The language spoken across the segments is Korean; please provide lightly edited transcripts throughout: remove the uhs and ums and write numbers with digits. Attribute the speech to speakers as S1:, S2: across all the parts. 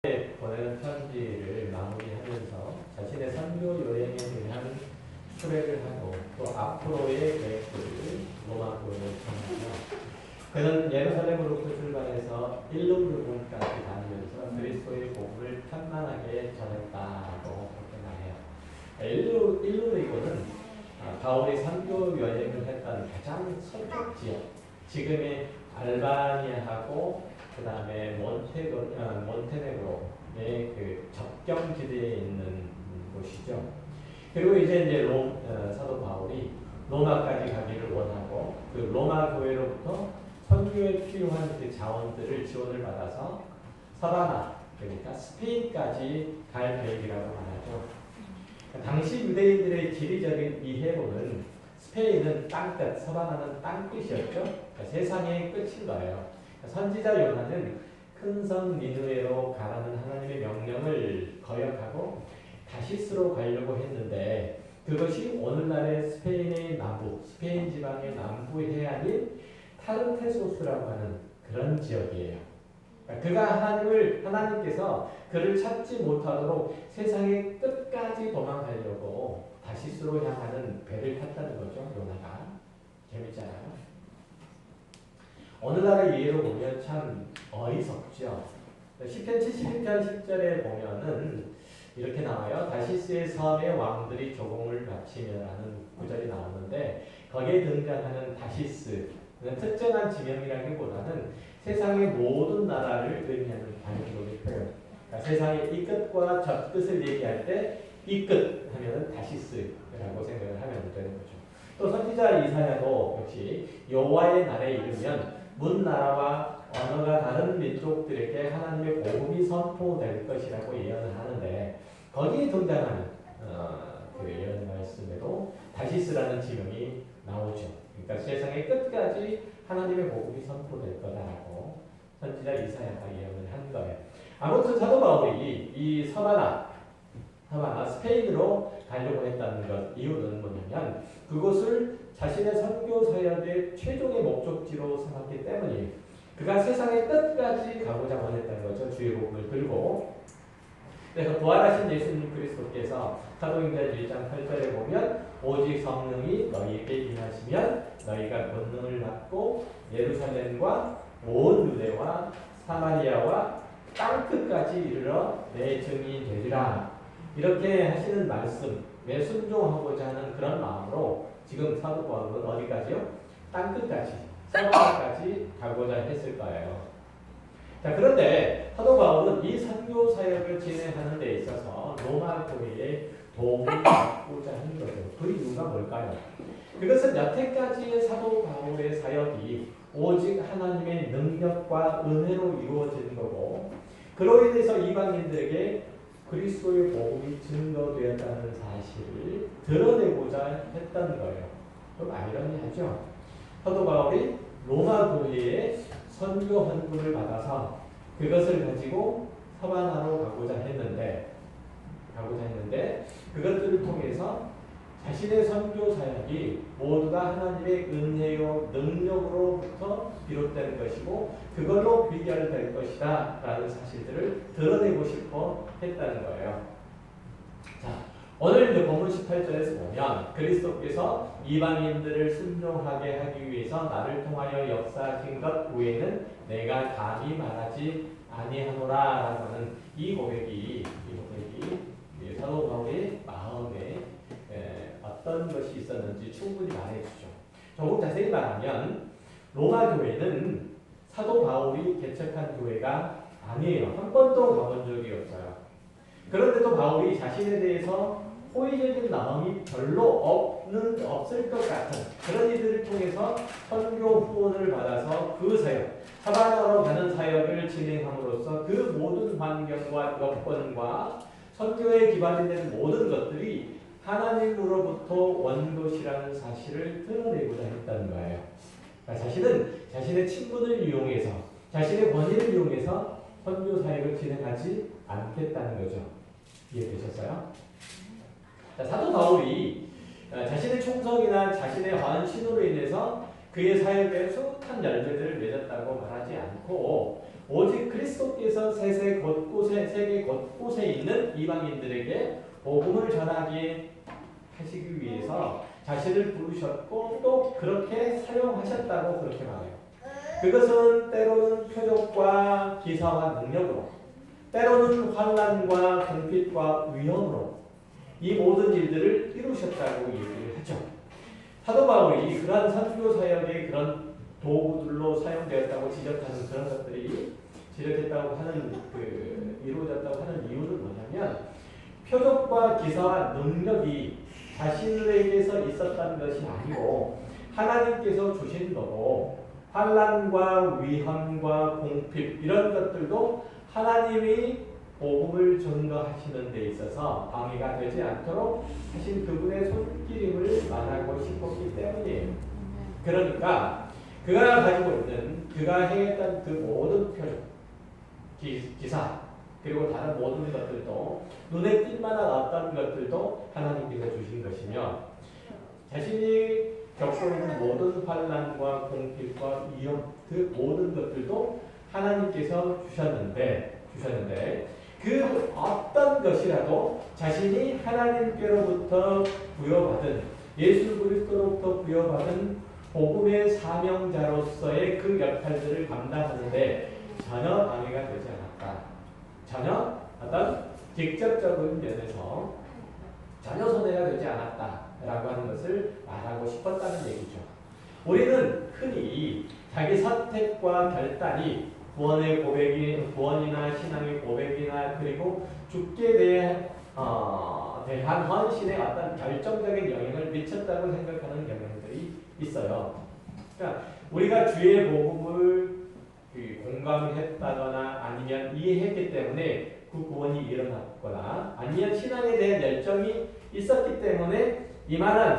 S1: 보내는 편지를 마무리하면서 자신의 선교 여행에 대한 수레를 하고 또 앞으로의 계획들을 로마 교회에 전하며 그는 예루살렘으로부터 출발해서 일루르군까지 다니면서 그리스도의 복음을 편만하게 전했다고 그렇게 말해요. 일루르군은 바울이 선교 여행을 했던 가장 서쪽 지역, 지금의 알바니아하고 그 다음에 몬테네그로의 그 접경지대에 있는 곳이죠. 그리고 이제 사도 바울이 로마까지 가기를 원하고 그 로마 교회로부터 선교에 필요한 그 자원들을 지원을 받아서 사바나, 그러니까 스페인까지 갈 계획이라고 말하죠. 당시 유대인들의 지리적인 이해로는 스페인은 땅끝, 사바나는 땅끝이었죠. 그러니까 세상의 끝인 거예요. 선지자 요나는 큰 성 니느웨로 가라는 하나님의 명령을 거역하고 다시스로 가려고 했는데 그것이 오늘날의 스페인의 남부, 스페인 지방의 남부 해안인 타르테소스라고 하는 그런 지역이에요. 그가 하나님께서 그를 찾지 못하도록 세상의 끝까지 도망가려고 다시스로 향하는 배를 탔다는 거죠. 요나가. 재밌잖아요. 오늘날의 이해로 보면 참 어리석죠. 시편 71편 10절에 보면은 이렇게 나와요. 다시스의 섬에 왕들이 조공을 바치며라는 구절이 나오는데 거기에 등장하는 다시스는 특정한 지명이라기보다는 세상의 모든 나라를 의미하는 단기적인 표현. 그러니까 세상의 이 끝과 저 끝을 얘기할 때 이 끝 하면은 다시스라고 생각을 하면 되는 거죠. 또 선지자 이사야도 역시 여호와의 날에 이르면 문 나라와 언어가 다른 민족들에게 하나님의 복음이 선포될 것이라고 예언을 하는데 거기에 등장하는 그 예언 말씀에도 다시스라는 지명이 나오죠. 그러니까 세상의 끝까지 하나님의 복음이 선포될 거다라고 선지자 이사야가 예언을 한 거예요. 아무튼 사도 바울이 이 사바나 스페인으로 가려고 했다는 것 이유는 뭐냐면 그곳을 자신의 선교 사역의 최종의 목적지로 삼았기 때문이에요. 그가 세상의 끝까지 가고자 원했다는 거죠. 주의 복음을 들고. 그래서 부활하신 예수님 그리스도께서 사도행전 1장 8절에 보면 오직 성령이 너희에게 임하시면 너희가 권능을 받고 예루살렘과 온 유대와 사마리아와 땅끝까지 이르러 내 증인이 되리라. 이렇게 하시는 말씀에 순종하고자 하는 그런 마음으로 지금 사도 바울은 어디까지요? 땅끝까지, 사바나까지 가고자 했을 거예요. 자, 그런데 사도 바울은 이 선교 사역을 진행하는 데 있어서 로마 교회에 도움을 받고자 하는 거죠. 그 이유가 뭘까요? 그것은 여태까지의 사도 바울의 사역이 오직 하나님의 능력과 은혜로 이루어지는 거고 그로 인해서 이방인들에게 그리스도의 복음이 증거되었다는 사실을 드러내고자 했던 거예요. 좀 아이러니하죠? 사도 바울이 로마 교회에 선교 헌금을 받아서 그것을 가지고 사바나로 가고자 했는데 그것들을 통해서 자신의 선교 사역이 모두 다 하나님의 은혜요 능력으로부터 비롯되는 것이고 그걸로 비결될 것이다 라는 사실들을 드러내고 싶어 했다는 거예요. 자, 오늘 이제 본문 18절에서 보면 그리스도께서 이방인들을 순종하게 하기 위해서 나를 통하여 역사하신 것 외에는 내가 감히 말하지 아니하노라 라고 하는 이 고백이 사도 바울의 마음에 어떤 것이 있었는지 충분히 말해주죠. 조금 자세히 말하면 로마 교회는 사도 바울이 개척한 교회가 아니에요. 한 번도 가본 적이 없어요. 그런데도 바울이 자신에 대해서 호의적인 마음이 별로 없을 것 같은 그런 이들을 통해서 선교 후원을 받아서 그 사역, 사바나로 가는 사역을 진행함으로써 그 모든 환경과 여건과 선교에 기반이 되는 모든 것들이 하나님으로부터 온 것이라는 사실을 드러내고자 했다는 거예요. 그러니까 자신은 자신의 친분을 이용해서 자신의 권위를 이용해서 선교 사역을 진행하지 않겠다는 거죠. 이해되셨어요? 자, 사도 바울이 자신의 충성이나 자신의 헌신으로 인해서 그의 사역에 숱한 열매들을 맺었다고 말하지 않고 오직 그리스도께서 세계 곳곳에 있는 이방인들에게 복음을 전하게 하시기 위해서 자신을 부르셨고 또 그렇게 사용하셨다고 그렇게 말해요. 그것은 때로는 표적과 기사와 능력으로, 때로는 환난과 궁핍과 위험으로 이 모든 일들을 이루셨다고 얘기를 하죠. 사도 바울이 그러한 선교 사역의 그런 도구들로 사용되었다고 지적하는 그런 것들이 지적했다고 하는 이루어졌다고 하는 이유는 뭐냐면 표적과 기사와 능력이 자신에게서 있었다는 것이 아니고 하나님께서 주신 거고 환난과 위험과 공핍 이런 것들도 하나님이 복음을 전거하시는 데 있어서 방해가 되지 않도록 하신 그분의 손길임을 말하고 싶었기 때문이에요. 그러니까 그가 가지고 있는 그가 행했던 그 모든 표적, 기사 그리고 다른 모든 것들도 눈에 띌만한 어떤 것들도 하나님께서 주신 것이며 자신이 겪고 있는 모든 환난과 공핍과 위험 그 모든 것들도 하나님께서 주셨는데 그 어떤 것이라도 자신이 하나님께로부터 부여받은 예수 그리스도로부터 부여받은 복음의 사명자로서의 그 역할들을 감당하는데 전혀 방해가 되지 않았다. 전혀 어떤 직접적인 면에서 전혀 손해가 되지 않았다라고 하는 것을 말하고 싶었다는 얘기죠. 우리는 흔히 자기 선택과 결단이 구원의 고백이 구원이나 신앙의 고백이나 그리고 죽게 대한 헌신에 어떤 결정적인 영향을 미쳤다고 생각하는 경향들이 있어요. 그러니까 우리가 주의 복음을 공감했다거나 아니면 이해했기 때문에 그 구원이 일어났거나 아니면 신앙에 대한 열정이 있었기 때문에 이 말은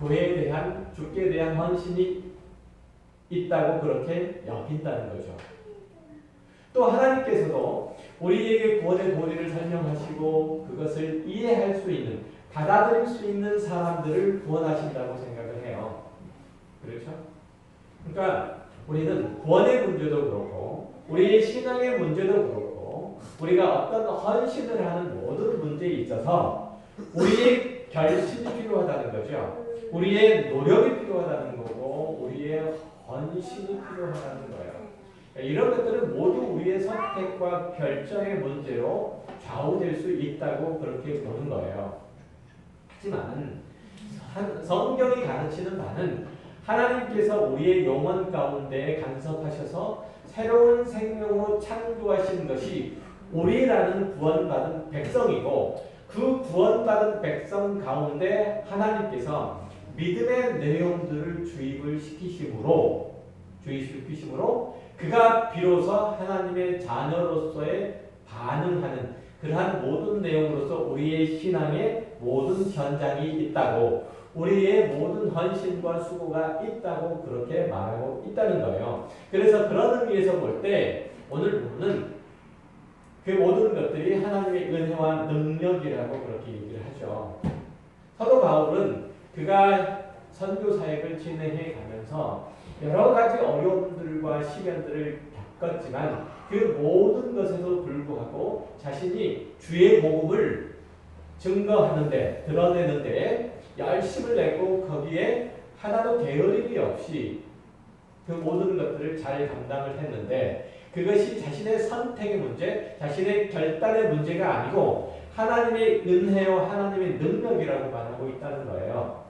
S1: 교회에 대한 죽게 대한 헌신이 있다고 그렇게 여긴다는 거죠. 또 하나님께서도 우리에게 구원의 도리를 설명하시고 그것을 이해할 수 있는 받아들일 수 있는 사람들을 구원하신다고 생각을 해요. 그렇죠? 그러니까 우리는 구원의 문제도 그렇고 우리의 신앙의 문제도 그렇고 우리가 어떤 헌신을 하는 모든 문제에 있어서 우리의 결심이 필요하다는 거죠. 우리의 노력이 필요하다는 거고 우리의 헌신이 필요하다는 거예요. 이런 것들은 모두 우리의 선택과 결정의 문제로 좌우될 수 있다고 그렇게 보는 거예요. 하지만 성경이 가르치는 바는 하나님께서 우리의 영혼 가운데 간섭하셔서 새로운 생명으로 창조하신 것이 우리라는 구원받은 백성이고 그 구원받은 백성 가운데 하나님께서 믿음의 내용들을 주입을 시키심으로 그가 비로소 하나님의 자녀로서의 반응하는 그러한 모든 내용으로서 우리의 신앙의 모든 현장이 있다고 우리의 모든 헌신과 수고가 있다고 그렇게 말하고 있다는 거예요. 그래서 그런 의미에서 볼 때 오늘 보는 그 모든 것들이 하나님의 은혜와 능력이라고 그렇게 얘기를 하죠. 사도 바울은 그가 선교 사역을 진행해 가면서 여러 가지 어려움들과 시련들을 겪었지만 그 모든 것에도 불구하고 자신이 주의 복음을 증거하는데 드러내는데 열심을 냈고 거기에 하나도 게으름이 없이 그 모든 것들을 잘 감당을 했는데 그것이 자신의 선택의 문제, 자신의 결단의 문제가 아니고 하나님의 은혜와 하나님의 능력이라고 말하고 있다는 거예요.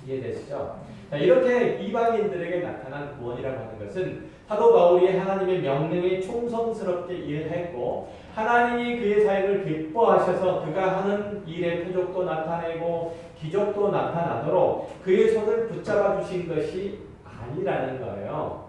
S1: 이해되시죠? 자, 이렇게 이방인들에게 나타난 구원이라고 하는 것은 사도 바울이 하나님의 명령에 충성스럽게 일했고 하나님이 그의 사역을 기뻐하셔서 그가 하는 일의 표적도 나타내고 기적도 나타나도록 그의 손을 붙잡아 주신 것이 아니라는 거예요.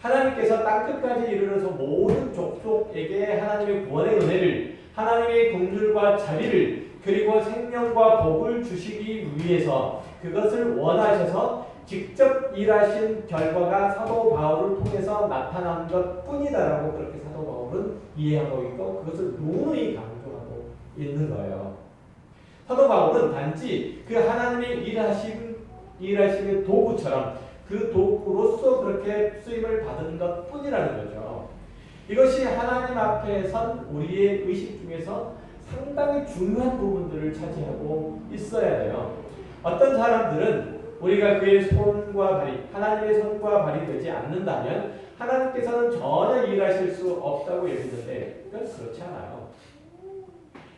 S1: 하나님께서 땅끝까지 이르러서 모든 족속에게 하나님의 구원의 은혜를 하나님의 긍휼과 자비를 그리고 생명과 복을 주시기 위해서 그것을 원하셔서 직접 일하신 결과가 사도 바울을 통해서 나타난 것뿐이다라고 그렇게 사도 바울은 이해하고 있고 그것을 누누이 강조하고 있는 거예요. 사도 바울은 단지 그 하나님의 일하심의 도구처럼 그 도구로서 그렇게 쓰임을 받은 것 뿐이라는 거죠. 이것이 하나님 앞에 선 우리의 의식 중에서 상당히 중요한 부분들을 차지하고 있어야 돼요. 어떤 사람들은 우리가 그의 손과 발이 하나님의 손과 발이 되지 않는다면 하나님께서는 전혀 일하실 수 없다고 여기는데 그건 그렇지 않아요.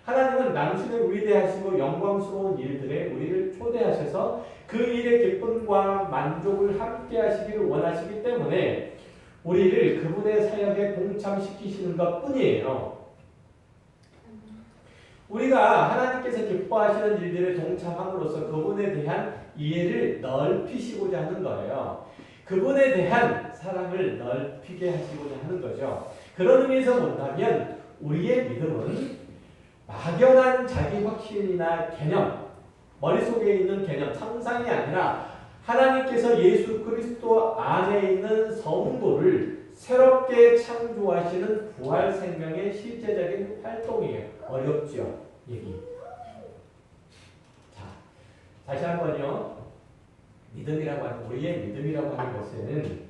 S1: 하나님은 당신을 위대하시고 영광스러운 일들에 우리를 초대하셔서 그 일의 기쁨과 만족을 함께 하시기를 원하시기 때문에 우리를 그분의 사역에 동참시키시는 것 뿐이에요. 우리가 하나님께서 기뻐하시는 일들에 동참함으로써 그분에 대한 이해를 넓히시고자 하는 거예요. 그분에 대한 사랑을 넓히게 하시고자 하는 거죠. 그런 의미에서 본다면 우리의 믿음은 막연한 자기 확신이나 개념, 머릿속에 있는 개념, 상상이 아니라 하나님께서 예수 그리스도 안에 있는 성도를 새롭게 창조하시는 부활 생명의 실제적인 활동이에요. 어렵죠? 얘기. 자, 다시 한번요. 믿음이라고 하는, 우리의 믿음이라고 하는 것은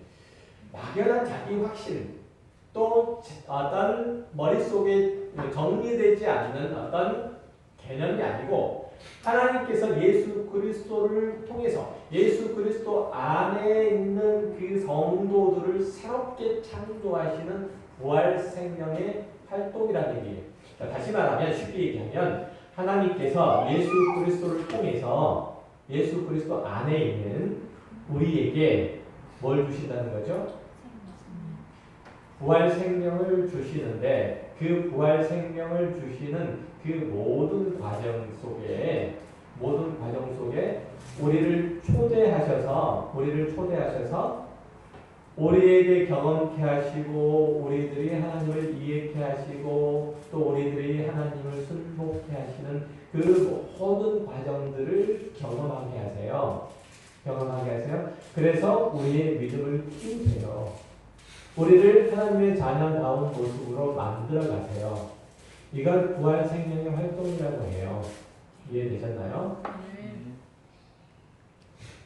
S1: 막연한 자기 확신, 또 어떤 머릿속에 정리되지 않는 어떤 개념이 아니고 하나님께서 예수 그리스도를 통해서 예수 그리스도 안에 있는 그 성도들을 새롭게 창조하시는 부활 생명의 활동이라는 얘기예요. 다시 말하면 쉽게 얘기하면 하나님께서 예수 그리스도를 통해서 예수 그리스도 안에 있는 우리에게 뭘 주신다는 거죠? 부활 생명을 주시는데 그 부활 생명을 주시는 그 모든 과정 속에 우리를 초대하셔서 우리에게 경험케 하시고 우리들이 하나님을 이해케 하시고 또 우리들이 하나님을 순복케 하시는 그 모든 과정들을 경험하게 하세요. 그래서 우리의 믿음을 키우세요. 우리를 하나님의 자녀다운 모습으로 만들어 가세요. 이걸 부활 생명의 활동이라고 해요. 이해되셨나요?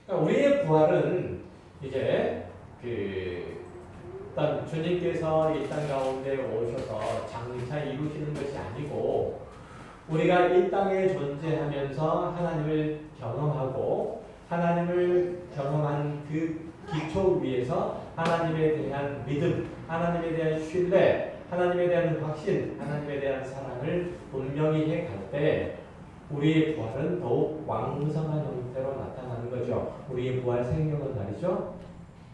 S1: 그러니까 우리의 부활은 이제 일단 주님께서 이 땅 가운데 오셔서 장차 이루시는 것이 아니고 우리가 이 땅에 존재하면서 하나님을 경험하고 하나님을 경험한 그 기초 위에서 하나님에 대한 믿음, 하나님에 대한 신뢰, 하나님에 대한 확신, 하나님에 대한 사랑을 분명히 해갈 때 우리의 부활은 더욱 왕성한 형태로 나타나는 거죠. 우리의 부활 생명은 말이죠.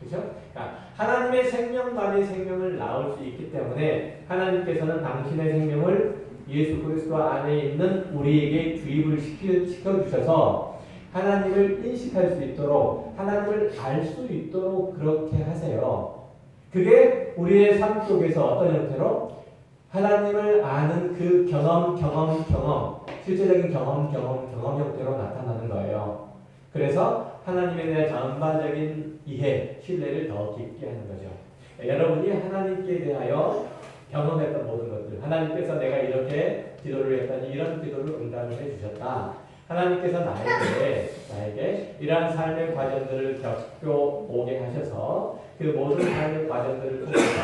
S1: 그렇죠? 그러니까 하나님의 생명만이 생명을 낳을 수 있기 때문에 하나님께서는 당신의 생명을 예수 그리스도 안에 있는 우리에게 주입을 시켜주셔서 하나님을 인식할 수 있도록 하나님을 알 수 있도록 그렇게 하세요. 그게 우리의 삶 속에서 어떤 형태로 하나님을 아는 그 경험, 실제적인 경험 형태로 나타나는 거예요. 그래서 하나님에 대한 전반적인 이해, 신뢰를 더 깊게 하는 거죠. 여러분이 하나님께 대하여 경험했던 모든 것들, 하나님께서 내가 이렇게 기도를 했더니 이런 기도를 응답을 해주셨다. 하나님께서 나에게 이러한 삶의 과정들을 겪어오게 하셔서 그 모든 삶의 과정들을 통해서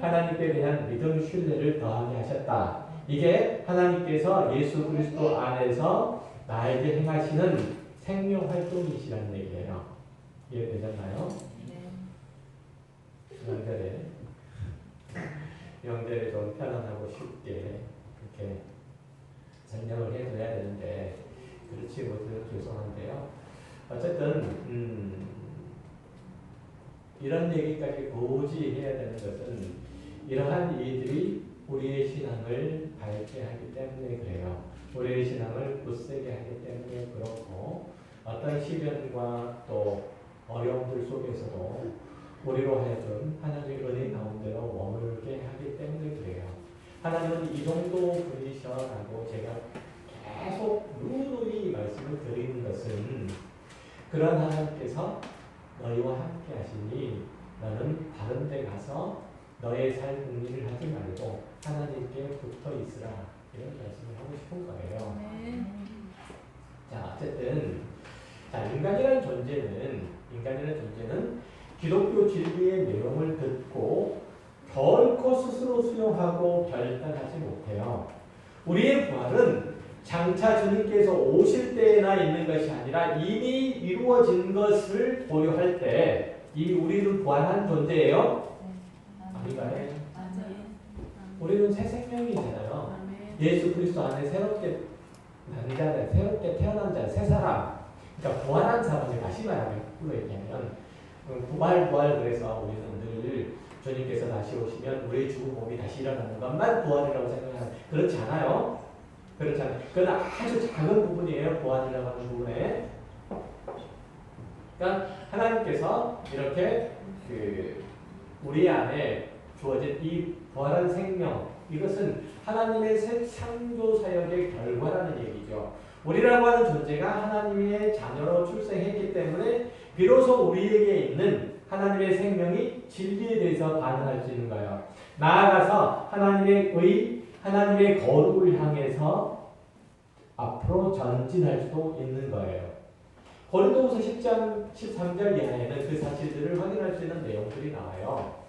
S1: 하나님께 대한 믿음, 신뢰를 더하게 하셨다. 이게 하나님께서 예수 그리스도 안에서 나에게 행하시는 생명 활동이시라는 얘기예요. 이해되셨나요? 명절에 좀 편안하고 쉽게 이렇게 설명을 해줘야 되는데 그렇지 못해서 죄송한데요. 어쨌든 이런 얘기까지 굳이 해야 되는 것은 이러한 일들이 우리의 신앙을 밝게 하기 때문에 그래요. 우리의 신앙을 굳세게 하기 때문에 그렇고 어떤 시련과 또 어려움들 속에서도 우리로 하여금 하나님의 은혜 가운데로 머물게 하기 때문에 그래요. 하나님은 이 정도 분이셔라고 제가 계속 누누이 말씀을 드리는 것은 그런 하나님께서 너희와 함께 하시니 너는 다른 데 가서 너의 살 궁리를 하지 말고 하나님께 붙어 있으라. 이런 말씀을 하고 싶은 거예요. 자, 어쨌든 인간이라는 존재는 인간이라는 존재는 기독교 진리의 내용을 듣고 결코 스스로 수용하고 결단하지 못해요. 우리의 부활은 장차 주님께서 오실 때에나 있는 것이 아니라 이미 이루어진 것을 고려할 때 이미 우리는 부활한 존재예요? 아닌가요? 우리는 새 생명이잖아요. 예수 그리스도 안에 새롭게 난자들, 새롭게 태어난 자, 새 사람. 그러니까 부활한 사람이 다시 말하면 거꾸로 얘기하면 부활 그래서 우리는 늘 주님께서 다시 오시면 우리의 죽은 몸이 다시 일어나는 것만 부활이라고 생각하는 그렇지 않아요. 그렇지 않아요. 그건 아주 작은 부분이에요. 부활이라고 하는 부분에. 그러니까 하나님께서 이렇게 우리 안에 주어진 이 부활한 생명 이것은 하나님의 새 창조 사역의 결과라는 얘기죠. 우리라고 하는 존재가 하나님의 자녀로 출생했기 때문에 비로소 우리에게 있는 하나님의 생명이 진리에 대해서 반응할 수 있는 거예요. 나아가서 하나님의 의, 하나님의 거룩을 향해서 앞으로 전진할 수도 있는 거예요. 고린도후서 10장 13절 이하에는 그 사실들을 확인할 수 있는 내용들이 나와요.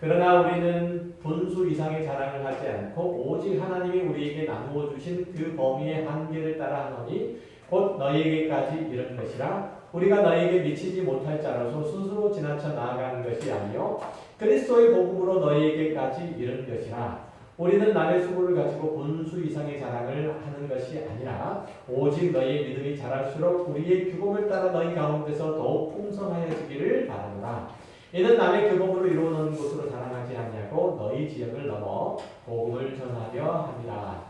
S1: 그러나 우리는 분수 이상의 자랑을 하지 않고 오직 하나님이 우리에게 나누어 주신 그 범위의 한계를 따라 하노니 곧 너희에게까지 이른 것이라. 우리가 너희에게 미치지 못할 자로서 스스로 지나쳐 나아가는 것이 아니요 그리스도의 복음으로 너희에게까지 이른 것이라. 우리는 남의 수고를 가지고 분수 이상의 자랑을 하는 것이 아니라 오직 너희의 믿음이 자랄수록 우리의 규범을 따라 너희 가운데서 더욱 풍성하여지기를 바라노라. 이는 남의 규범으로 이루어놓은 곳으로 자랑하지 아니하고 너희 지역을 넘어 복음을 전하려 합니다.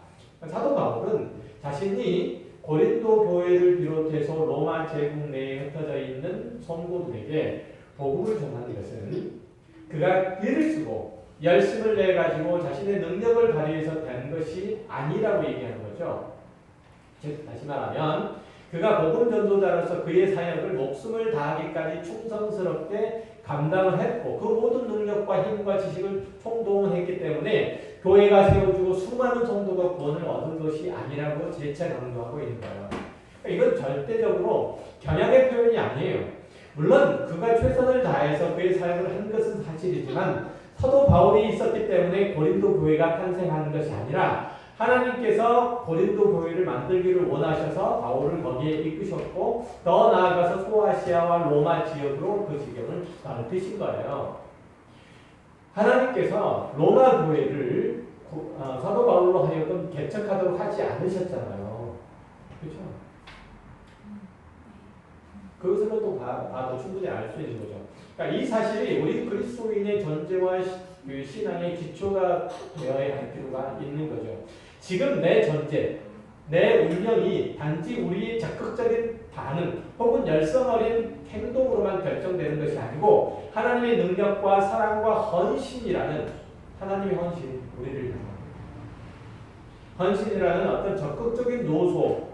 S1: 사도 바울은 자신이 고린도 교회를 비롯해서 로마 제국 내에 흩어져 있는 성도들에게 복음을 전하는 것은 그가 글을 쓰고 열심을 내가지고 자신의 능력을 발휘해서 된 것이 아니라고 얘기하는 거죠. 즉 다시 말하면 그가 복음 전도자로서 그의 사역을 목숨을 다하기까지 충성스럽게 감당을 했고 그 모든 능력과 힘과 지식을 총동원했기 때문에 교회가 세워지고 수많은 성도가 구원을 얻은 것이 아니라고 재차 강조하고 있는 거예요. 이건 절대적으로 겨냥의 표현이 아니에요. 물론 그가 최선을 다해서 그의 사역을 한 것은 사실이지만 사도 바울이 있었기 때문에 고린도 교회가 탄생하는 것이 아니라 하나님께서 고린도 교회를 만들기를 원하셔서 바울을 거기에 이끄셨고 더 나아가서 소아시아와 로마 지역으로 그 지경을 넓히신 거예요. 하나님께서 로마 교회를 사도 바울로 하여금 개척하도록 하지 않으셨잖아요. 그렇죠? 그것으로도 봐도 충분히 알 수 있는 거죠. 그러니까 이 사실이 우리 그리스도인의 존재와 신앙의 기초가 되어야 할 필요가 있는 거죠. 지금 내 존재, 내 운명이 단지 우리의 적극적인 반응 혹은 열성 어린 행동으로만 결정되는 것이 아니고 하나님의 능력과 사랑과 헌신이라는 하나님의 헌신, 우리를 향한 헌신이라는 어떤 적극적인 요소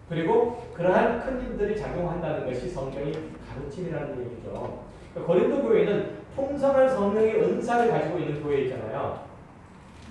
S1: 그리고 그러한 큰 힘들이 작용한다는 것이 성경의 가르침이라는 얘기죠. 고린도 교회는 풍성한 성령의 은사를 가지고 있는 교회이잖아요.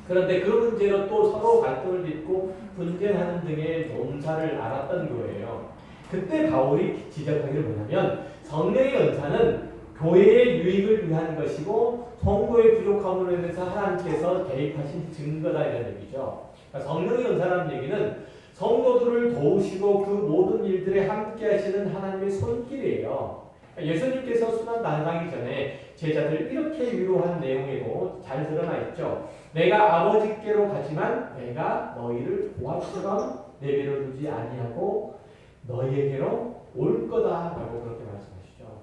S1: 그런데 그 문제로 또 서로 갈등을 빚고 분쟁하는 등의 논사를 알았던 교회예요. 그때 바울이 지적하기를 뭐냐면 성령의 은사는 교회의 유익을 위한 것이고 성도의 부족함으로 인해서 하나님께서 개입하신 증거다 이런 얘기죠. 그러니까 성령의 은사라는 얘기는 성도들을 도우시고 그 모든 일들에 함께 하시는 하나님의 손길이에요. 예수님께서 순환 나가기 전에 제자들 이렇게 위로한 내용에도 잘 드러나 있죠. 내가 아버지께로 가지만 내가 너희를 보화처럼 내버려 두지 아니하고 너희에게로 올 거다라고 그렇게 말씀하시죠.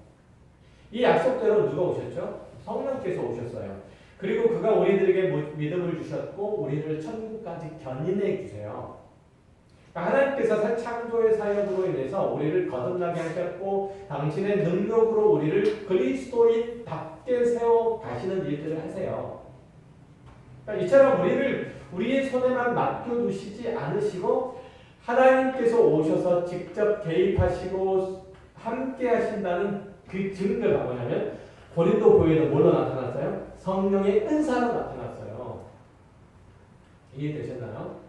S1: 이 약속대로 누가 오셨죠? 성령께서 오셨어요. 그리고 그가 우리들에게 믿음을 주셨고 우리를 천국까지 견인해 주세요. 하나님께서 새 창조의 사역으로 인해서 우리를 거듭나게 하셨고 당신의 능력으로 우리를 그리스도인답게 세워 가시는 일들을 하세요. 이처럼 우리를 우리의 손에만 맡겨두시지 않으시고 하나님께서 오셔서 직접 개입하시고 함께 하신다는 그 증거가 뭐냐면 고린도 교회는 뭘로 나타났어요? 성령의 은사로 나타났어요. 이해되셨나요?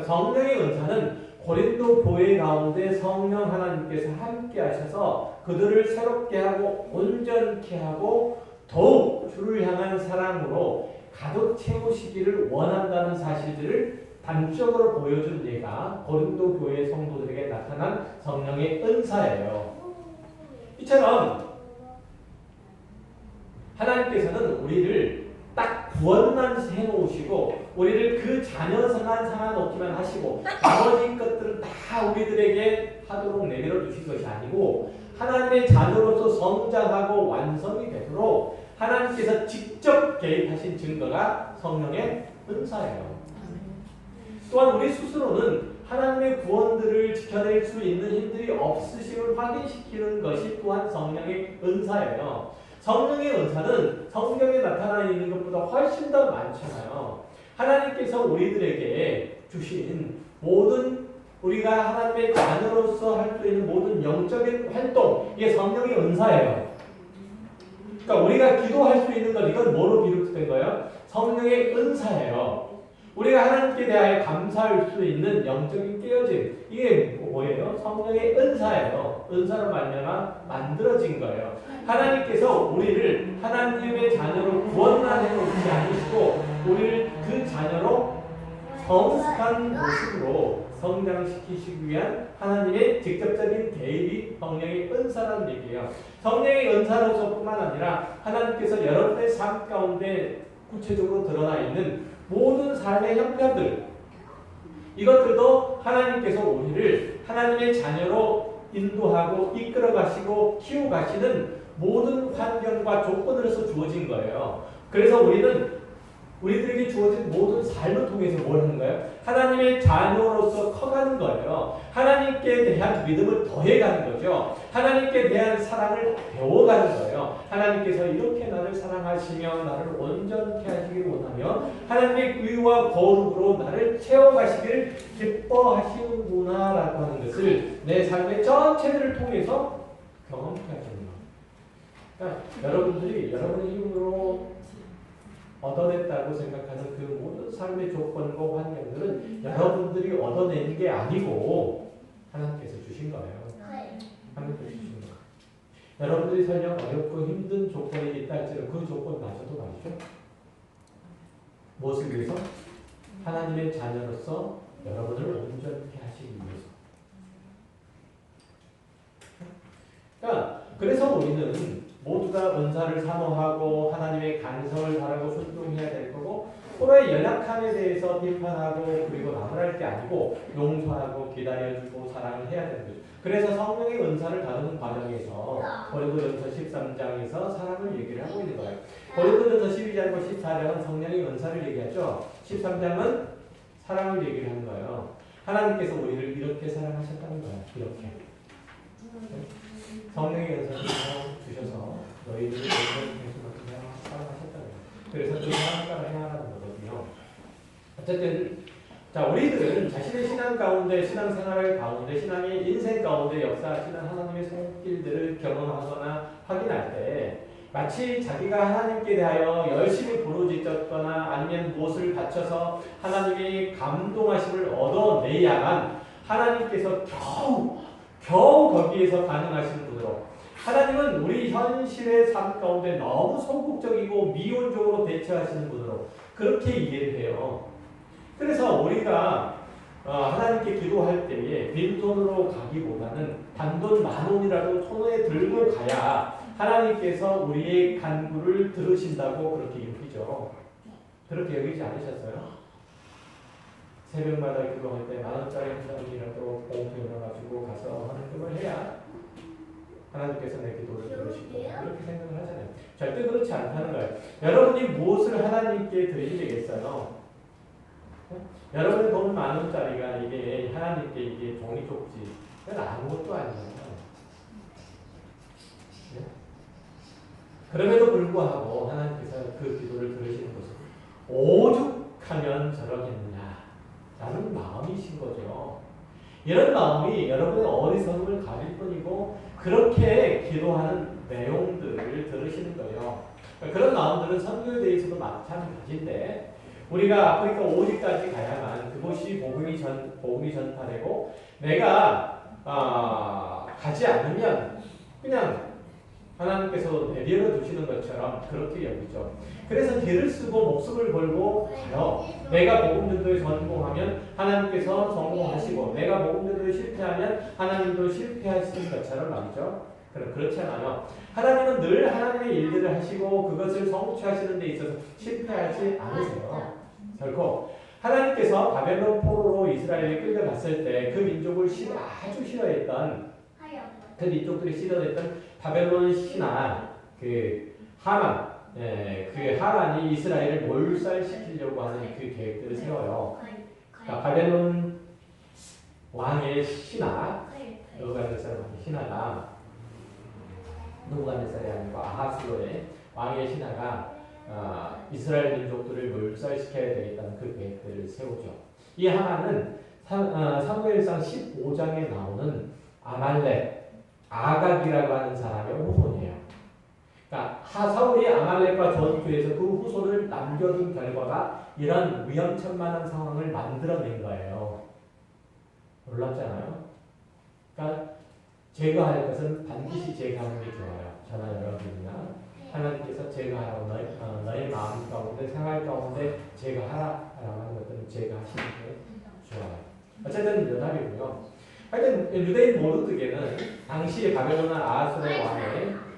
S1: 성령의 은사는 고린도 교회 가운데 성령 하나님께서 함께 하셔서 그들을 새롭게 하고 온전케 하고 더욱 주를 향한 사랑으로 가득 채우시기를 원한다는 사실들을 단적으로 보여준 예가 고린도 교회 성도들에게 나타난 성령의 은사예요. 이처럼 하나님께서는 우리를 딱 구원만 해놓으시고 우리를 그 자녀성한 상하놓기만 하시고 나머지 것들은 다 우리들에게 하도록 내버려 주신 것이 아니고 하나님의 자녀로서 성장하고 완성이 되도록 하나님께서 직접 개입하신 증거가 성령의 은사예요. 또한 우리 스스로는 하나님의 구원들을 지켜낼 수 있는 힘들이 없으심을 확인시키는 것이 또한 성령의 은사예요. 성령의 은사는 성경에 나타나 있는 것보다 훨씬 더 많잖아요. 하나님께서 우리들에게 주신 모든 우리가 하나님의 자녀로서 할 수 있는 모든 영적인 활동, 이게 성령의 은사예요. 그러니까 우리가 기도할 수 있는 것, 이건 뭐로 비롯된 거예요? 성령의 은사예요. 우리가 하나님께 대하여 감사할 수 있는 영적인 깨어짐, 이게 뭐예요? 성령의 은사예요. 은사로 말미암아 만들어진 거예요. 하나님께서 우리를 하나님의 자녀로 구원만 해놓지 않으시고 우리를 그 자녀로 성숙한 모습으로 성장시키시기 위한 하나님의 직접적인 개입이 성령의 은사라는 얘기예요. 성령의 은사로서뿐만 아니라 하나님께서 여러분의 삶 가운데 구체적으로 드러나 있는 모든 삶의 형편들, 이것들도 하나님께서 우리를 하나님의 자녀로 인도하고 이끌어 가시고 키워 가시는 모든 환경과 조건으로서 주어진 거예요. 그래서 우리들에게 주어진 모든 삶을 통해서 뭘 하는 거예요? 하나님의 자녀로서 커가는 거예요. 하나님께 대한 믿음을 더해가는 거죠. 하나님께 대한 사랑을 배워가는 거예요. 하나님께서 이렇게 나를 사랑하시며 나를 온전케 하시기를 원하며 하나님의 의와 거룩으로 나를 채워가시기를 기뻐하시는구나 라고 하는 것을 내 삶의 전체를 통해서 경험케 하시는 거예요. 그러니까 여러분들이 여러분의 힘으로 얻어냈다고 생각하는 그 모든 삶의 조건과 환경들은 여러분들이 얻어낸 게 아니고 하나님께서 주신 거예요. 하나님께서 주신 거예요. 여러분들이 설령 어렵고 힘든 조건이 있다 할지라도 그 조건마저도 말이죠. 무엇을 위해서? 하나님의 자녀로서 여러분을 온전케 하시기 위해서. 그러니까 그래서 우리는 모두가 은사를 사모하고 하나님의 간성을 바라고 순종해야 될 거고 서로의 연약함에 대해서 비판하고 그리고 나무랄 게 아니고 용서하고 기다려주고 사랑을 해야 되는 거죠. 그래서 성령의 은사를 다루는 과정에서 고린도전서 13장에서 사랑을 얘기를 하고 있는 거예요. 고린도전서 12장과 14장은 성령의 은사를 얘기하죠. 13장은 사랑을 얘기를 하는 거예요. 하나님께서 우리를 이렇게 사랑하셨다는 거예요. 이렇게. 성령의 은사를 주셔서 너희들을 사랑하셨다는 거예요. 그래서 그 사랑 따라 행하라는 거거든요. 어쨌든 자, 우리들은 자신의 신앙 가운데, 신앙생활 가운데, 신앙의 인생 가운데 역사하시는 하나님의 손길들을 경험하거나 확인할 때 마치 자기가 하나님께 대하여 열심히 부르짖었거나 아니면 무엇을 바쳐서 하나님의 감동하심을 얻어내야만 하나님께서 겨우 거기에서 가능하시는 분으로, 하나님은 우리 현실의 삶 가운데 너무 소극적이고 미온적으로 대처하시는 분으로 그렇게 이해를 해요. 그래서 우리가 하나님께 기도할 때에 빈손으로 가기보다는 단돈 10,000원이라도 손에 들고 가야 하나님께서 우리의 간구를 들으신다고 그렇게 여기죠. 그렇게 여기지 않으셨어요? 새벽마다 기도할 때 10,000원짜리 한 장이라도 봉투에 넣어가지고 가서 하나님을 해야 하나님께서 내 기도를 들으시고 그렇게 생각을 하잖아요. 절대 그렇지 않다는 거예요. 여러분이 무엇을 하나님께 드리면 되겠어요? 여러분의 돈 10,000원짜리가 이게 하나님께 이게 종이 쪽지, 그건 아무것도 아니잖아요. 네? 그럼에도 불구하고 하나님께서 그 기도를 들으시는 것은 오죽하면 저러겠느냐 라는 마음이신 거죠. 이런 마음이 여러분의 어리석음을 가릴 뿐이고 그렇게 기도하는 내용들을 들으시는 거예요. 그런 마음들은 선교에 대해서도 마찬가지인데 우리가 아프리카 5지까지 가야만 그곳 도시 복음이 전파되고 내가 가지 않으면 그냥 하나님께서 내버려 두시는 것처럼 그렇게 여기죠. 그래서 길을 쓰고 목숨을 걸고 가요. 내가 복음 전도에 성공하면 하나님께서 성공하시고 내가 복음 전도에 실패하면 하나님도 실패하시는 것처럼 말이죠. 그럼 그렇지 않아요. 하나님은 늘 하나님의 일들을 하시고 그것을 성취하시는 데 있어서 실패하지 않으세요. 결코 하나님께서 바벨론 포로로 이스라엘이 끌려갔을 때 그 민족을 아주 싫어했던 그 민족들이 싫어했던 바벨론 신하 그 하만 그 하란이 이스라엘을 몰살시키려고 하는 그 계획들을 세워요. 그러니까 바벨론 왕의 신하 누부갓네살 왕의 신하가 누부갓네살이 아니고 아하스로의 왕의 신하가 이스라엘 민족들을 몰살시켜야 되겠다는 그 계획들을 세우죠. 이 하나는 사무엘상 15장에 나오는 아말렉, 아각이라고 하는 사람의 후손이에요. 그러니까 사울이 아말렉과 전투에서 그 후손을 남겨둔 결과가 이런 위험천만한 상황을 만들어낸 거예요. 놀랍잖아요. 그러니까 제거할 것은 반드시 제거하는 게 좋아요. 저나 여러분이나 하나님께서 제거하라고 너의 마음 가운데 생활 가운데 제거하라고 하는 것들은 제거하시는 게 좋아요. 어쨌든 연합이고요. 하여튼 유대인 모르드게는 당시 바벨론 아하스의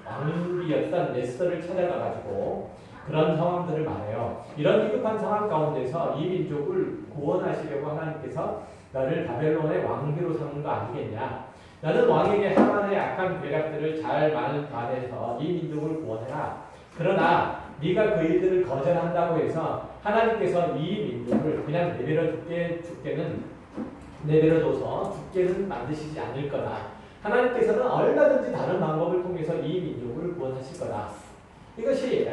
S1: 왕비였던 에스더를 찾아가가지고 그런 상황들을 말해요. 이런 비급한 상황 가운데서 이 민족을 구원하시려고 하나님께서 너를 바벨론의 왕비로 삼은 거 아니겠냐. 너는 왕에게 하만의 악한 계략들을 잘 말해서 이 민족을 구원해라. 그러나 네가 그 일들을 거절한다고 해서 하나님께서 이 민족을 그냥 내버려둬서 죽게는 만드시지 않을 거다. 하나님께서는 얼마든지 다른 방법을 통해서 이 민족을 구원하실 거다. 이것이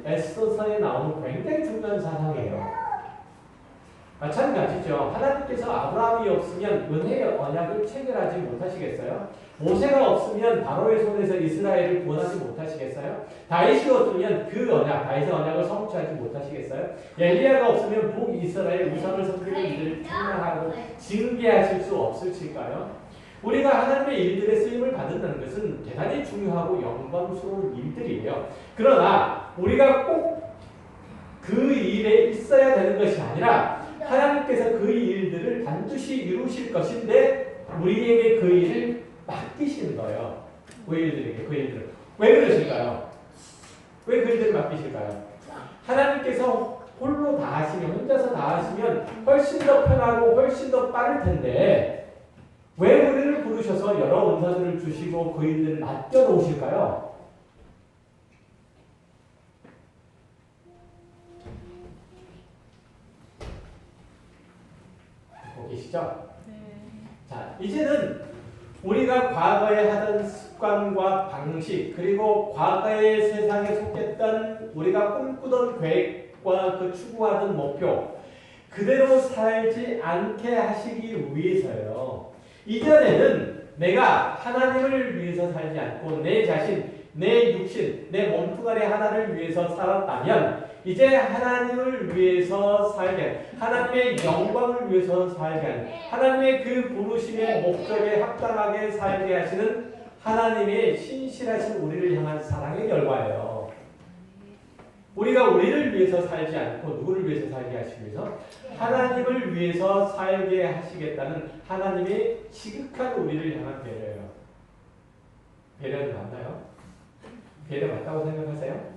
S1: 에스더서에 나오는 굉장히 중요한 사상이에요. 마찬가지죠. 하나님께서 아브라함이 없으면 은혜의 언약을 체결하지 못하시겠어요? 모세가 없으면 바로의 손에서 이스라엘을 구원하지 못하시겠어요? 다윗이 없으면 그 언약, 다윗의 언약을 성취하지 못하시겠어요? 엘리야가 없으면 북이스라엘 우상을 섬기는 이들을 책망하고 징계하실 수 없으실까요? 우리가 하나님의 일들에 쓰임을 받는다는 것은 대단히 중요하고 영광스러운 일들이에요. 그러나 우리가 꼭 그 일에 있어야 되는 것이 아니라 하나님께서 그 일들을 반드시 이루실 것인데 우리에게 그 일을 맡기시는 거예요. 그 일들을. 왜 그러실까요? 왜 그 일들을 맡기실까요? 하나님께서 홀로 다 하시면, 혼자서 다 하시면 훨씬 더 편하고 훨씬 더 빠를 텐데 왜 우리를 부르셔서 여러 은사들을 주시고 그 일들을 맡겨놓으실까요? 계시죠? 자, 이제는 우리가 과거에 하던 습관과 방식 그리고 과거의 세상에 속했던 우리가 꿈꾸던 계획과 그 추구하던 목표 그대로 살지 않게 하시기 위해서요. 이전에는 내가 하나님을 위해서 살지 않고 내 자신, 내 육신, 내 몸뚱아리 하나를 위해서 살았다면 이제 하나님을 위해서 살게, 하나님의 영광을 위해서 살게, 하나님의 그 부르심의 목적에 합당하게 살게 하시는 하나님의 신실하신 우리를 향한 사랑의 결과예요. 우리가 우리를 위해서 살지 않고 누구를 위해서 살게 하시기 위해서 하나님을 위해서 살게 하시겠다는 하나님의 지극한 우리를 향한 배려예요. 배려는 맞나요? 배려 맞다고 생각하세요?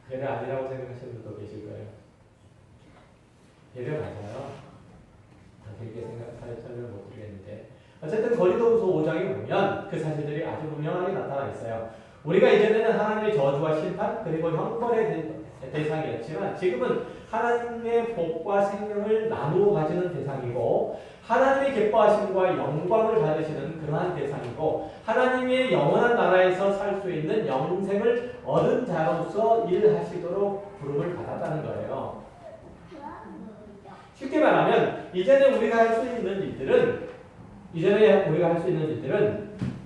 S1: 배려 아니라고 생각하시는 분도 계실 거예요. 배려 맞아요. 그렇게 설명을 못 드리겠는데 어쨌든 고린도후서 5장에 보면 그 사실들이 아주 분명하게 나타나 있어요. 우리가 이전에는 하나님의 저주와 심판 그리고 형벌의 대상이었지만 지금은 하나님의 복과 생명을 나누어 가지는 대상이고 하나님의 기뻐하심과 영광을 받으시는 그러한 대상이고 하나님의 영원한 나라에서 살 수 있는 영생을 얻은 자로서 일하시도록 부름을 받았다는 거예요. 쉽게 말하면 이전에 우리가 할 수 있는 일들은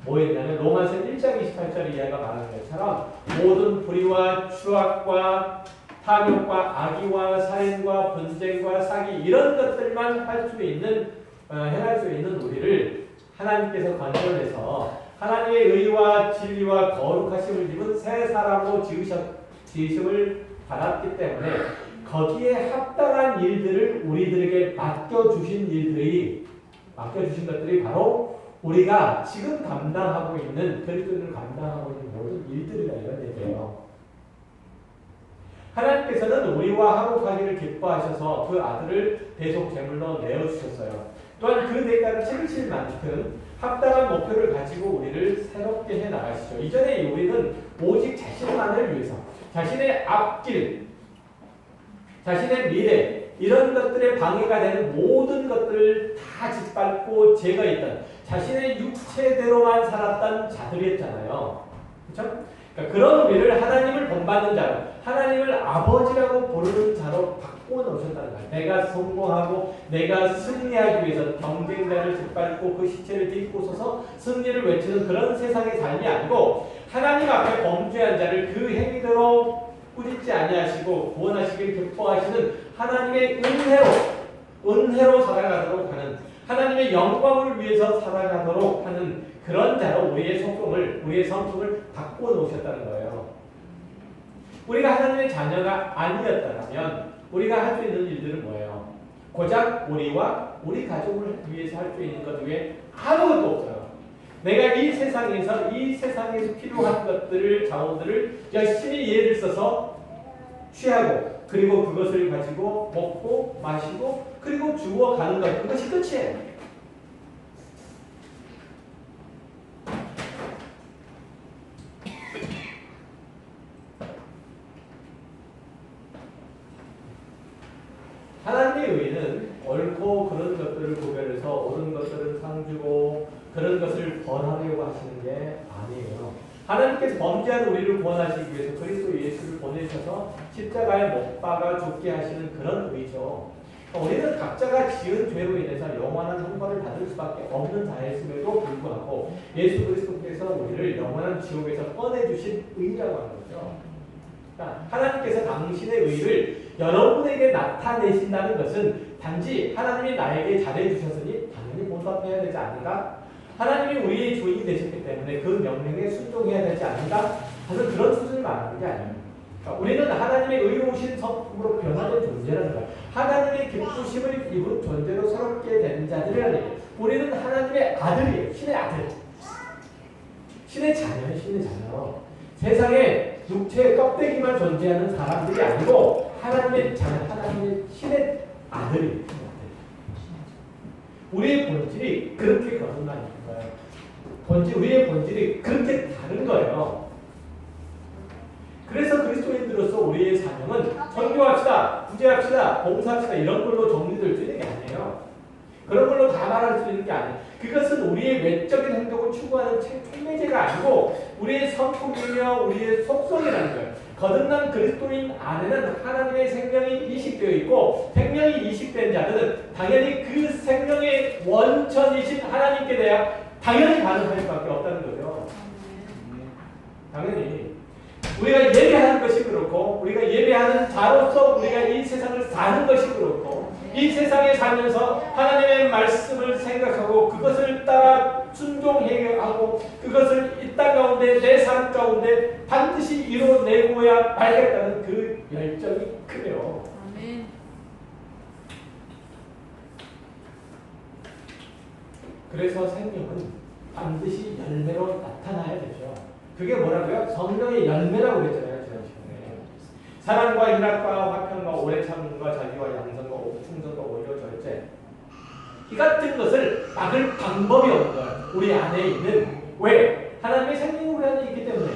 S1: 뭐였냐면 로마서 1장 28절 이하가 말하는 것처럼 모든 불의와 추악과 탐욕과 악의와 살인과 분쟁과 사기 이런 것들만 할 수 있는 행할 수 있는 우리를 하나님께서 건져내서 하나님의 의와 진리와 거룩하심을 입은 새 사람으로 지으심을 받았기 때문에 거기에 합당한 일들을 우리들에게 맡겨주신 것들이 바로 우리가 지금 감당하고 있는 그리스도인을 감당하고 있는 모든 일들이라 이런 얘기예요. 하나님께서는 우리와 화목하기를 기뻐하셔서 그 아들을 대속 제물로 내어주셨어요. 또한 그 대가를 치르실 만큼 합당한 목표를 가지고 우리를 새롭게 해나가시죠. 이전에 우리는 오직 자신만을 위해서 자신의 앞길, 자신의 미래 이런 것들에 방해가 되는 모든 것들을 다 짓밟고 제거했던 자신의 육체대로만 살았던 자들이었잖아요. 그렇죠? 그러니까 그런 우리를 하나님을 본받는 자로, 하나님을 아버지라고 부르는 자로 바꿔놓으셨다는 거예요. 내가 성공하고 내가 승리하기 위해서 경쟁자를 짓밟고 그 시체를 딛고 서서 승리를 외치는 그런 세상의 삶이 아니고 하나님 앞에 범죄한 자를 그 행위대로 꾸짖지 아니하시고 구원하시길 기뻐하시는 하나님의 은혜로 살아가도록 하는, 하나님의 영광을 위해서 살아가도록 하는 그런 자로 우리의 성품을 바꿔놓으셨다는 거예요. 우리가 하나님의 자녀가 아니었다면 우리가 할 수 있는 일들은 뭐예요? 고작 우리와 우리 가족을 위해서 할 수 있는 것 외에 아무것도 없어요. 내가 이 세상에서 필요한 것들을, 자원들을 열심히 예를 써서 취하고 그리고 그것을 가지고 먹고 마시고 그리고 주워가는 것, 그것이 끝이에요. 하나님의 의는 옳고 그런 것들을 구별해서 옳은 것들을 상주고 그런 것을 벌하려고 하시는 게 아니에요. 하나님께서 범죄한 우리를 구원하시기 위해서 그리스도 예수를 보내셔서 십자가에 못 박아 죽게 하시는 그런 의죠. 우리는 각자가 지은 죄로 인해서 영원한 형벌을 받을 수밖에 없는 자였음에도 불구하고 예수 그리스도께서 우리를 영원한 지옥에서 꺼내주신 의라고 하는 거죠. 그러니까 하나님께서 당신의 의를 여러분에게 나타내신다는 것은 단지 하나님이 나에게 잘해주셨으니 당연히 보답해야 되지 않는가? 하나님이 우리의 주인이 되셨기 때문에 그 명령에 순종해야 되지 않는가? 하는 그런 수준을 말하는 게 아니에요. 그러니까 우리는 하나님의 의로우신 성품으로 변화된 존재라는 거예요. 하나님의 기쁘심을 입은 존재로 새롭게 된 자들이라는 얘기예요. 우리는 하나님의 아들이에요. 신의 아들. 신의 자녀예요. 신의 자녀. 세상에 육체의 껍데기만 존재하는 사람들이 아니고 하나님의 자녀, 하나님의 신의 아들이에요. 우리의 본질이 그렇게 거듭나는 거예요. 우리의 본질이 그렇게 다른 거예요. 그래서 그리스도인들로서 우리의 사명은 선교합시다, 구제합시다, 봉사합시다 이런 걸로 정리될 수 있는 게 아니에요. 그런 걸로 다 말할 수 있는 게 아니에요. 그것은 우리의 외적인 행동을 추구하는 촉매제가 아니고 우리의 성품이며 우리의 속성이라는 거예요. 거듭난 그리스도인 안에는 하나님의 생명이 이식되어 있고 생명이 이식된 자들은 당연히 그 생명의 원천이신 하나님께 대해 당연히 반응할 수밖에 없다는 거죠. 당연히 우리가 예배하는 것이 그렇고 우리가 예배하는 자로서 우리가 이 세상을 사는 것이 그렇고 이 세상에 살면서 하나님의 말씀을 생각하고 그것을 따라 순종해야 하고 그것을 이 땅 가운데 내 삶 가운데 반드시 이뤄내고야 말겠다는 그 열정이 크네요. 아멘. 그래서 생명은 반드시 열매로 나타나야 되죠. 그게 뭐라고요? 성령의 열매라고 그랬잖아요. 지난 시간에. 사랑과 희락과 화평과 오래 참음과 자비와 양선과 충성과 오히려 절제 이 같은 것을 막을 방법이 없는 거예요. 우리 안에 있는 왜? 하나님의 생명이 우리 안에 있기 때문에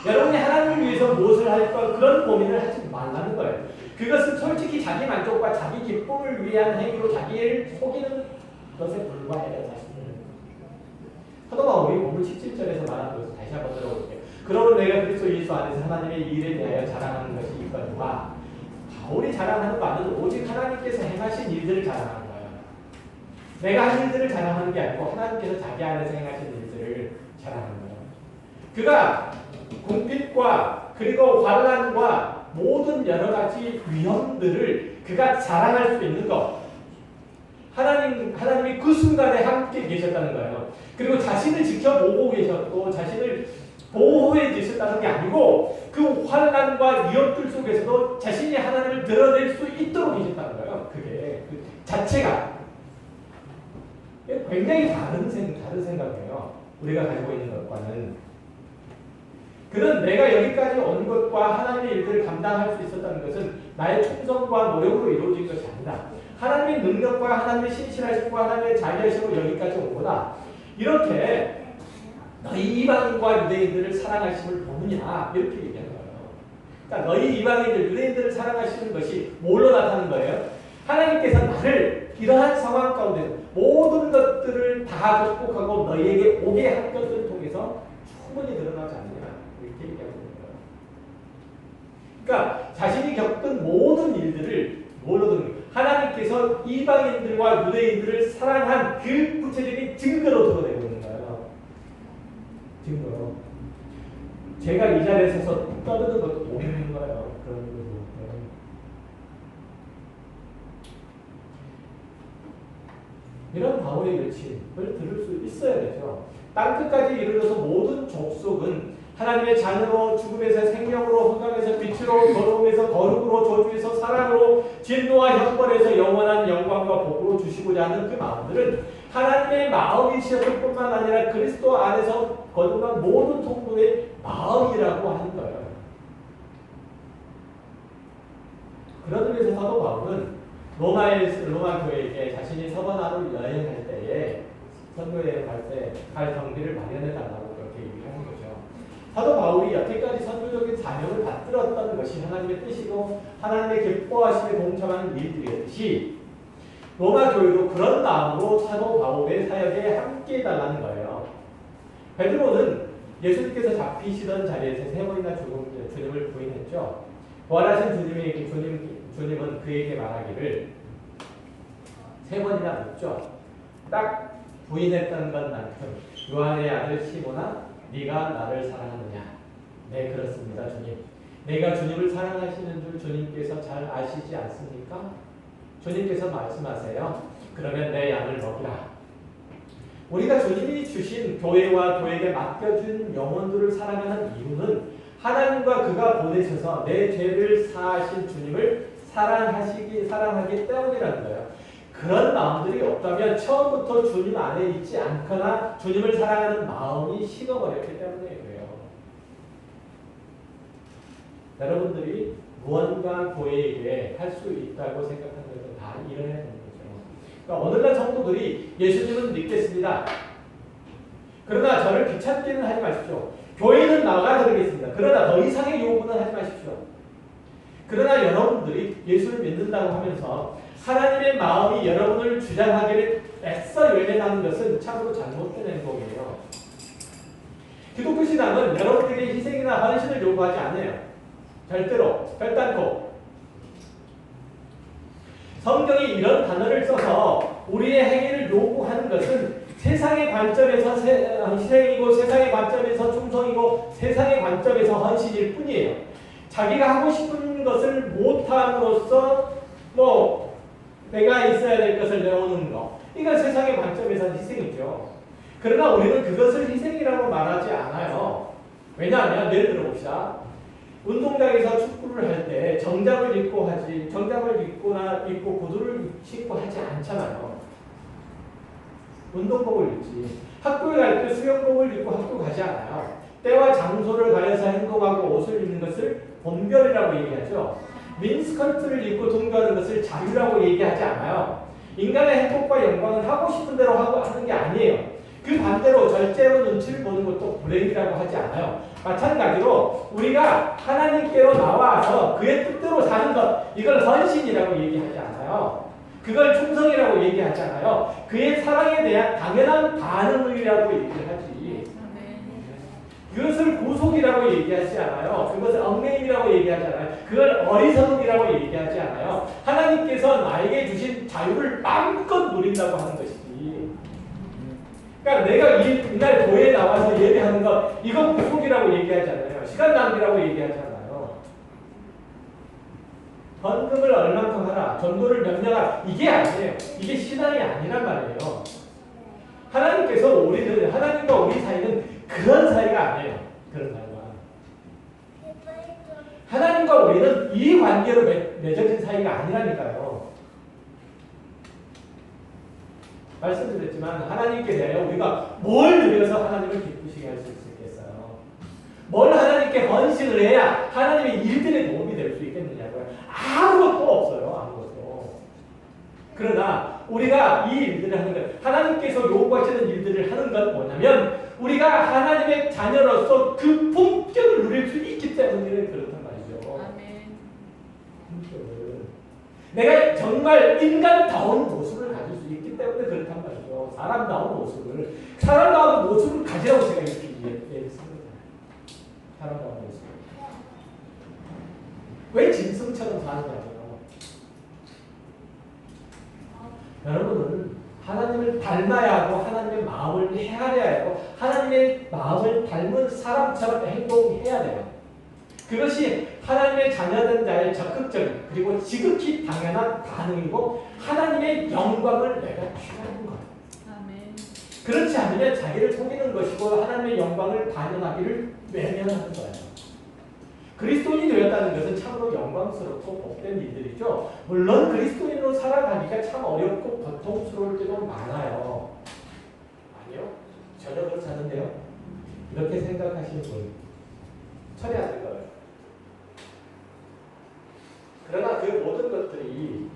S1: 여러분이 하나님을 위해서 무엇을 할까 그런 고민을 하지 말라는 거예요. 그것은 솔직히 자기 만족과 자기 기쁨을 위한 행위로 자기를 속이는 것에 불과해요. 자신을. 사도 바울이 본문 17절에서 말하는 것을 다시 한번 들어볼게요. 그러므로 내가 그리스도 예수 안에서 하나님의 일에 대하여 자랑하는 것이 있거니와 바울이 자랑하는 바는 오직 하나님께서 행하신 일들을 자랑하는 거예요. 내가 한 일들을 자랑하는 게 아니고 하나님께서 자기 안에서 행하신 일들을 자랑하는 거예요. 그가 궁핍과 그리고 환난과 모든 여러 가지 위험들을 그가 자랑할 수 있는 것. 하나님이 그 순간에 함께 계셨다는 거예요. 그리고 자신을 지켜보고 계셨고 자신을 보호해 주셨다는 게 아니고 그 환난과 위협들 속에서도 자신이 하나님을 드러낼 수 있도록 계셨다는 거예요. 그게 그 자체가 굉장히 다른 생각이에요. 우리가 가지고 있는 것과는. 그는 내가 여기까지 온 것과 하나님의 일들을 감당할 수 있었다는 것은 나의 충성과 노력으로 이루어진 것이 아니다. 하나님의 능력과 하나님의 신실하심과 하나님의 자비하심으로 여기까지 온 거다. 이렇게 너희 이방인과 유대인들을 사랑하심을 보느냐 이렇게 얘기하는 거예요. 그러니까 너희 이방인들, 유대인들을 사랑하시는 것이 뭘로 나타나는 거예요? 하나님께서 나를 이러한 상황 가운데 모든 것들을 다 극복하고 너희에게 오게 한 것들을 통해서 충분히 드러나지 않느냐 이렇게 얘기하는 거예요. 그러니까 자신이 겪은 모든 일들을 뭘로 드러내는 거예요? 하나님께서 이방인들과 유대인들을 사랑한 그 구체적인 증거로 드러내고 있는 거예요. 증거로. 제가 이 자리에 서서 떠드는 것도 모르는 거예요. 그런 거죠. 이런 바울의 외침을 들을 수 있어야 되죠. 땅끝까지 이르러서 모든 족속은 하나님의 자녀로 죽음에서 생명으로 흑암에서 빛으로 더러움에서 거룩으로 저주에서 사랑으로 진노와 형벌에서 영원한 영광과 복으로 주시고자 하는 그 마음들은 하나님의 마음이셨을 뿐만 아니라 그리스도 안에서 거듭난 모든 통로의 마음이라고 하는 거예요. 그런 의미에서 사도 바울은 로마 교회에게 자신이 서번하러 여행할 때에 선교여행 갈 경비를 마련해 달라고 그렇게 얘기하는 거죠. 사도 바울이 여태까지 선교적인 사명을 받들었던 것이 하나님의 뜻이고 하나님의 기뻐하심에 동참하는 일들이었듯이 로마 교회도 그런 마음으로 사도 바울의 사역에 함께 해달라는 거예요. 베드로는 예수님께서 잡히시던 자리에서 3번이나 주님을 부인했죠. 부활하신 주님은 그에게 말하기를 3번이나 묻죠. 딱 부인했던 것만큼 요한의 아들 시몬아 네가 나를 사랑하느냐? 네 그렇습니다 주님. 내가 주님을 사랑하시는 줄 주님께서 잘 아시지 않습니까? 주님께서 말씀하세요. 그러면 내 양을 먹이라. 우리가 주님이 주신 교회와 교회에게 맡겨준 영혼들을 사랑하는 이유는 하나님과 그가 보내셔서 내 죄를 사하신 주님을 사랑하기 때문이라는 거예요. 그런 마음들이 없다면 처음부터 주님 안에 있지 않거나 주님을 사랑하는 마음이 식어버렸기 때문이에요. 여러분들이 무언가 교회에게 할 수 있다고 생각하는 것은 다 이뤄내야 되는 거죠. 그러니까 오늘날 성도들이 예수님은 믿겠습니다. 그러나 저를 귀찮게는 하지 마십시오. 교회는 나가 드리겠습니다. 그러나 더 이상의 요구는 하지 마십시오. 그러나 여러분들이 예수를 믿는다고 하면서 하나님의 마음이 여러분을 주장하기를 애써 열매나는 것은 참으로 잘못된 행동이에요. 기독교 신앙은 여러분에게 희생이나 헌신을 요구하지 않아요. 절대로, 결단코. 성경이 이런 단어를 써서 우리의 행위를 요구하는 것은 세상의 관점에서 희생이고 세상의 관점에서 충성이고 세상의 관점에서 헌신일 뿐이에요. 자기가 하고 싶은 것을 못함으로써 내가 있어야 될 것을 내오는 거. 이건 세상의 관점에서는 희생이죠. 그러나 우리는 그것을 희생이라고 말하지 않아요. 왜냐하면 예를 들어봅시다. 운동장에서 축구를 할 때 정장을 입고 하지, 정장을 입고 구두를 신고 하지 않잖아요. 운동복을 입지. 학교에 갈 때 수영복을 입고 학교 가지 않아요. 때와 장소를 가려서 행동하고 옷을 입는 것을 본별이라고 얘기하죠. 민스커트를 입고 등교하는 것을 자유라고 얘기하지 않아요. 인간의 행복과 영광은 하고 싶은 대로 하는 게 아니에요. 그 반대로 절제로 눈치를 보는 것도 불행이라고 하지 않아요. 마찬가지로 우리가 하나님께로 나와서 그의 뜻대로 사는 것, 이걸 헌신이라고 얘기하지 않아요. 그걸 충성이라고 얘기하지 않아요. 그의 사랑에 대한 당연한 반응이라고 얘기하지. 그것을 구속이라고 얘기하지 않아요. 그것을 얽매임이라고 얘기하지 않아요. 그걸 어리석음이라고 얘기하지 않아요. 하나님께서 나에게 주신 자유를 마음껏 누린다고 하는 것이지. 그러니까 내가 이날 교회에 나와서 예배하는 것, 이건 구속이라고 얘기하지 않아요. 시간 낭비라고 얘기하지 않아요. 헌금을 얼만큼 하라, 전도를 명령하라, 이게 아니에요. 이게 신앙이 아니란 말이에요. 하나님께서 우리는, 하나님과 우리 사이는 그런 사이가 아니에요. 그런 사이가. 하나님과 우리는 이 관계로 맺어진 사이가 아니라니까요. 말씀드렸지만 하나님께 대하여 우리가 뭘 누려서 하나님을 기쁘시게 할 수 있겠어요? 뭘 하나님께 헌신을 해야 하나님의 일들에 도움이 될 수 있겠느냐고요. 아무것도 없어요. 아무것도. 그러나 우리가 이 일들을 하는 것, 하나님께서 요구하시는 일들을 하는 건 뭐냐면 우리가 하나님의 자녀로서 그 품격을 누릴 수 있기 때문에 그렇단 말이죠.
S2: 아멘.
S1: 품격을. 내가 정말 인간다운 모습을 가질 수 있기 때문에 그렇단 말이죠. 사람다운 모습을. 사람다운 모습을 가지라고 제가 이렇게 얘기했습니다. 사람다운 모습. 왜 짐승처럼 사느냐고요. 여러분은 하나님을 닮아야 하고 하나님의 마음을 헤아려야 하고 하나님의 마음을 닮은 사람처럼 행동해야 돼요. 그것이 하나님의 자녀된 자의 적극적인 그리고 지극히 당연한 반응이고 하나님의 영광을 내가 취하는 거예요.
S2: 아멘.
S1: 그렇지 않으면 자기를 속이는 것이고 하나님의 영광을 반영하기를 외면하는 거예요. 그리스도인이 되었다는 것은 참으로 영광스럽고 복된 일들이죠. 물론 그리스도인으로 살아가기가 참 어렵고 고통스러울 때도 많아요. 아니요? 전혀 그렇지 않은데요. 이렇게 생각하시는 분 철이 안 될 거예요. 그러나 그 모든 것들이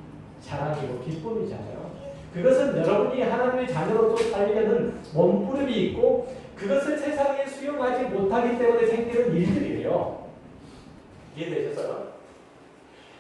S1: 자랑이고 기쁨이잖아요. 그것은 여러분이 하나님의 자녀로서 살려는 몸부림이 있고 그것을 세상에 수용하지 못하기 때문에 생기는 일들이에요. 이해되셨어요?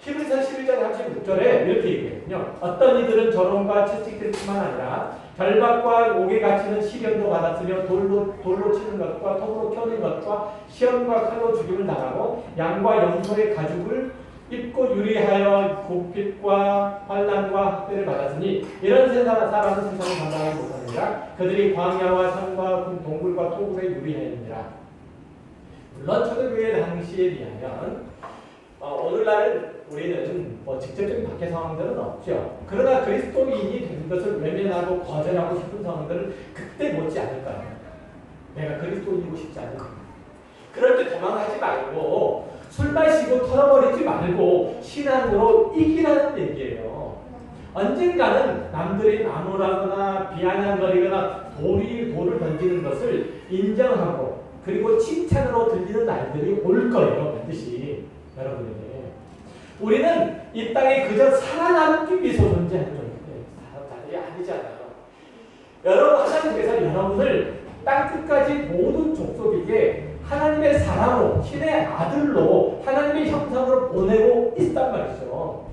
S1: 히브리서 11장 36절에 이렇게 얘기해요. 어떤 이들은 조롱과 채찍질 뿐만 아니라 결박과 옥에 갇히는 시련도 받았으며 돌로 치는 것과 톱으로 켜는 것과 시험과 칼로 죽임을 당하고 양과 염소의 가죽을 입고 유리하여 고핍과 환난과 학대를 받았으니 이런 사람은 세상을 감당하지 못하느니라. 그들이 광야와 산과 동굴과 토굴에 유리하였느니라. 물론 초대교회 당시에 비하면 오늘날은 우리는 직접적인 박해 상황들은 없죠. 그러나 그리스도인이 된 것을 외면하고 거절하고 싶은 상황들은 그때 못지 않을까요? 내가 그리스도인이고 싶지 않은 그럴 때 도망하지 말고 술 마시고 털어버리지 말고 신앙으로 이기라는 얘기예요. 언젠가는 남들이 나무라거나 비아냥거리거나 돌을 던지는 것을 인정하고 그리고 칭찬으로 들리는 날들이 올 거예요. 반드시 여러분에게. 우리는 이 땅에 그저 살아남기 위해서 존재하는 존재예요. 사람이 아니잖아요. 여러분 하나님께서 여러분을 땅끝까지 모든 족속에게 하나님의 사람으로 신의 아들로 하나님의 형상으로 보내고 있단 말이죠.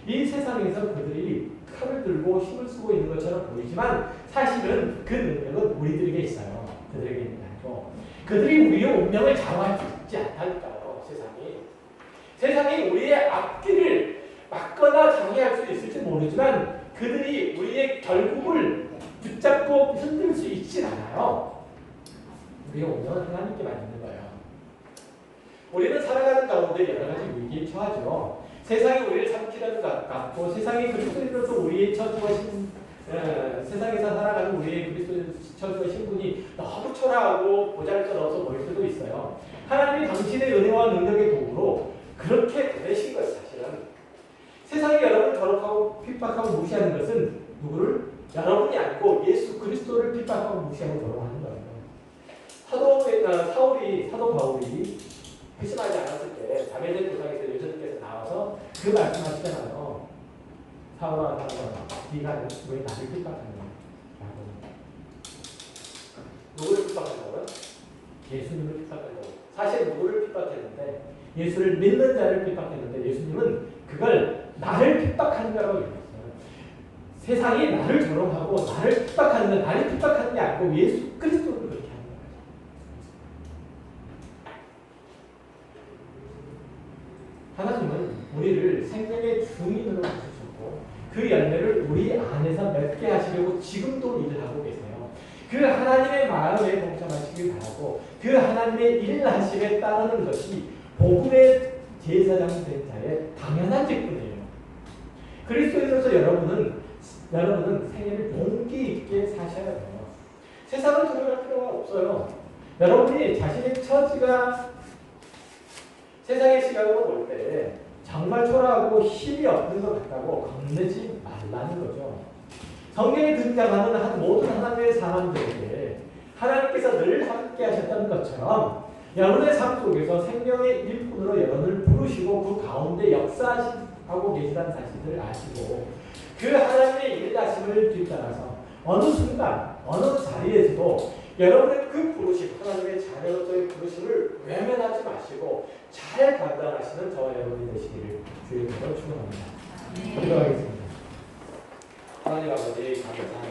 S1: 이 세상에서 그들이 칼을 들고 힘을 쓰고 있는 것처럼 보이지만 사실은 그 능력은 우리들에게 있어요. 그들에게 있는 거죠. 그들이 우리의 운명을 좌우할 수 있지 않다니까요. 세상이 우리의 앞길을 막거나 장애할 수 있을지 모르지만 그들이 우리의 결국을 붙잡고 흔들 수 있진 않아요. 우리의 운명은 하나님께 맡기는 거예요. 우리는 살아가는 가운데 여러 가지 위기에 처하죠. 세상이 우리를 삼키려는 것 같고 세상이 그리스도인으로서 우리의 처지와 세상에서 살아가는 우리의 그리스도인 처지와 신분이 너무 초라하고 보잘것없어 보일 수도 있어요. 하나님이 당신의 은혜와 능력의 도구로 그렇게 보내신 거예요. 사실은 세상이 여러분을 거룩하고 핍박하고 무시하는 것은 누구를? 여러분이 아니고 예수 그리스도를 핍박하고 무시하고 거룩하는 거예요. 사도 바울이 회심하지 않았을 때 다메섹 도상에서 여자들께서 나와서 그 말씀하시잖아요. 사울아 네가 왜 나를 핍박하느냐 라고. 누구를 핍박한다고요? 예수님을 핍박한다고. 사실 누구를 핍박했는데 예수를 믿는 자를 핍박했는데 예수님은 그걸 나를 핍박하는 거라고 얘기했어요. 세상이 나를 조롱하고 나를 핍박하는 건 나를 핍박하는 게 아니고 예수 그리스도를 그렇게 하는 거예요. 하나님은 우리를 생명의 주인으로 부르셨고 그 열매를 우리 안에서 맺게 하시려고 지금도 일을 하고 계세요. 그 하나님의 마음에 동참하시길 바라고 그 하나님의 일하심에 따르는 것이 복음의 제사장 된 자의 당연한 직분이에요. 그리스도인으로서 여러분은 생애를 용기 있게 사셔야 돼요. 세상을 두려워할 필요가 없어요. 여러분이 자신의 처지가 세상의 시각으로 볼 때 정말 초라하고 힘이 없는 것 같다고 겁내지 말라는 거죠. 성경에 등장하는 모든 하나님의 사람들에게 하나님께서 늘 함께 하셨다는 것처럼 여러분의 삶 속에서 생명의 일꾼으로 여러분을 부르시고 그 가운데 역사하고 계시다는 사실을 아시고 그 하나님의 일하심을 뒤따라서 어느 순간 어느 자리에서도 여러분의 그 부르심, 하나님의 자녀로서의 부르심을 외면하지 마시고 잘 감당하시는 저와 여러분이 되시기를 주의 이름으로 축원합니다. 기도하겠습니다. 하나님 아버지 감사합니다.